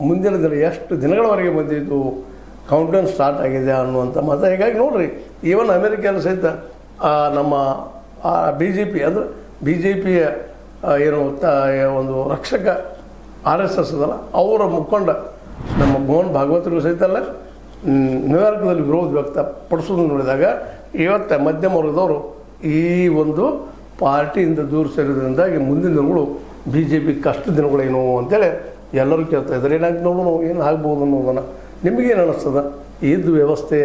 ಮುಂದಿನ ದಿನ ಎಷ್ಟು ದಿನಗಳವರೆಗೆ ಬಂದಿದ್ದು ಕೌಂಟೌನ್ ಸ್ಟಾರ್ಟ್ ಆಗಿದೆ ಅನ್ನುವಂಥ ಮತ. ಹೀಗಾಗಿ ನೋಡ್ರಿ, ಈವನ್ ಅಮೇರಿಕೆಯಲ್ಲಿ ಸಹಿತ ನಮ್ಮ BJP ಅಂದರೆ BJPಯ ಏನು ಒಂದು ರಕ್ಷಕ RSS ಅದಲ್ಲ, ಅವರ ಮುಖಂಡ ನಮ್ಮ ಮೋಹನ್ ಭಾಗವತರು ಸಹಿತ ಅಲ್ಲ ನ್ಯೂಯಾರ್ಕ್ದಲ್ಲಿ ವಿರೋಧ ವ್ಯಕ್ತಪಡಿಸೋದು ನೋಡಿದಾಗ ಇವತ್ತು ಮಧ್ಯಮ ವರ್ಗದವರು ಈ ಒಂದು ಪಾರ್ಟಿಯಿಂದ ದೂರ ಸೇರಿದ್ರಿಂದಾಗಿ ಮುಂದಿನ ದಿನಗಳು BJP ಕಷ್ಟ ದಿನಗಳೇನು ಅಂತೇಳಿ ಎಲ್ಲರೂ ಕೇಳ್ತಾ ಇದ್ದಾರೆ. ಏನಾಗಿ ನೋಡೋಣ ಏನು ಆಗ್ಬೋದು ಅನ್ನೋದನ್ನು. ನಿಮಗೇನು ಅನ್ನಿಸ್ತದ? ಇದ್ದು ವ್ಯವಸ್ಥೆ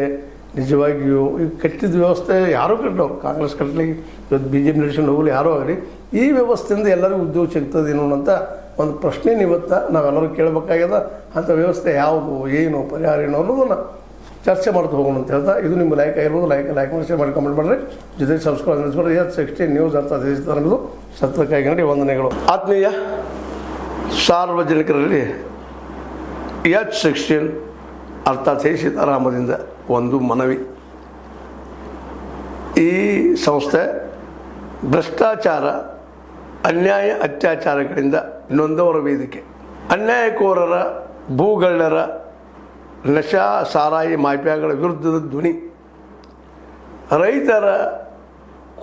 ನಿಜವಾಗಿಯೂ ಈ ಕಟ್ಟಿದ ವ್ಯವಸ್ಥೆ ಯಾರೂ ಕಟ್ಟೋರು, ಕಾಂಗ್ರೆಸ್ ಕಟ್ಟಲಿ, ಇವತ್ತು BJP ನಡೆಸ್ಕೊಂಡು ಹೋಗಲಿ, ಯಾರೂ ಆಗಲಿ, ಈ ವ್ಯವಸ್ಥೆಯಿಂದ ಎಲ್ಲರಿಗೂ ಉದ್ಯೋಗ ಸಿಗ್ತದೇನೋ ಅಂತ ಒಂದು ಪ್ರಶ್ನೆ ಇವತ್ತು ನಾವೆಲ್ಲರೂ ಕೇಳಬೇಕಾಗ್ಯದ. ಅಂಥ ವ್ಯವಸ್ಥೆ ಯಾವುದು, ಏನು, ಪರಿಹಾರ ಏನು ಅನ್ನೋದನ್ನು ಚರ್ಚೆ ಮಾಡ್ತಾ ಹೋಗೋಣ ಅಂತ ಹೇಳ್ತಾ, ಇದು ನಿಮ್ಮ ಲೈಕ್ ಆಗಿರ್ಬೋದು. ಲೈಕ್ ಮಾಡಿ, ಶೇರ್ ಮಾಡಿ, ಕಮೆಂಟ್ ಮಾಡಿರಿ. ಜೊತೆಗೆ ಸಬ್ಸ್ಕ್ರೈಬ್ ಮಾಡಿಸ್ಬಿಡ್ರಿ. H16 ನ್ಯೂಸ್ ಅಂತ ಅನ್ನೋದು ಸತ್ಯಕ್ಕಾಗಿ ನೋಡಿ ವಂದನೆಗಳು. ಆತ್ಮೀಯ ಸಾರ್ವಜನಿಕರಲ್ಲಿ H16 ಅರ್ಥಾತ್ ಸೀತಾರಾಮದಿಂದ ಒಂದು ಮನವಿ. ಈ ಸಂಸ್ಥೆ ಭ್ರಷ್ಟಾಚಾರ, ಅನ್ಯಾಯ, ಅತ್ಯಾಚಾರಗಳಿಂದ ನೊಂದವರ ವೇದಿಕೆ, ಅನ್ಯಾಯಕೋರರ, ಭೂಗಳ್ಳರ, ನಶಾ ಸಾರಾಯಿ ಮಾಫಿಯಾಗಳ ವಿರುದ್ಧದ ಧ್ವನಿ, ರೈತರ,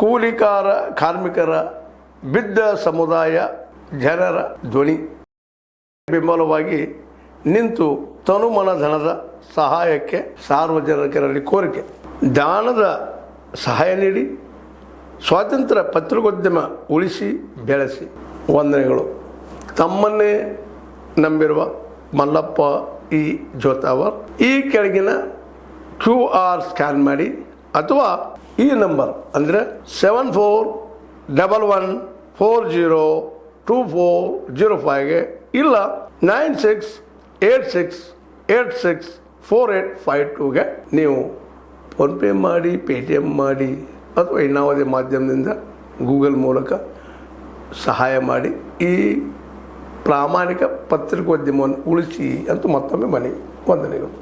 ಕೂಲಿಕಾರ, ಕಾರ್ಮಿಕರ, ಬಿದ್ದ ಸಮುದಾಯ ಜನರ ಧ್ವನಿ ಬೆಂಬಲವಾಗಿ ನಿಂತು ತನುಮನ ಧನದ ಸಹಾಯಕ್ಕೆ ಸಾರ್ವಜನಿಕರಲ್ಲಿ ಕೋರಿಕೆ. ದಾನದ ಸಹಾಯ ನೀಡಿ ಸ್ವಾತಂತ್ರ್ಯ ಪತ್ರಿಕೋದ್ಯಮ ಉಳಿಸಿ ಬೆಳೆಸಿ. ವಂದನೆಗಳು. ತಮ್ಮನ್ನೇ ನಂಬಿರುವ ಮಲ್ಲಪ್ಪ ಇ ಜೋತಾವರ್. ಈ ಕೆಳಗಿನ QR ಸ್ಕ್ಯಾನ್ ಮಾಡಿ ಅಥವಾ ಈ ನಂಬರ್ ಅಂದರೆ 7411402405ಗೆ ಇಲ್ಲ 9686864852ಗೆ ನೀವು ಫೋನ್ಪೇ ಮಾಡಿ, Paytm ಮಾಡಿ ಅಥವಾ ಇನ್ನಾವುದೇ ಮಾಧ್ಯಮದಿಂದ ಗೂಗಲ್ ಮೂಲಕ ಸಹಾಯ ಮಾಡಿ ಈ ಪ್ರಾಮಾಣಿಕ ಪತ್ರಿಕೋದ್ಯಮವನ್ನು ಉಳಿಸಿ ಅಂತ ಮತ್ತೊಮ್ಮೆ ಮನವಿ. ವಂದನೆಗಳು.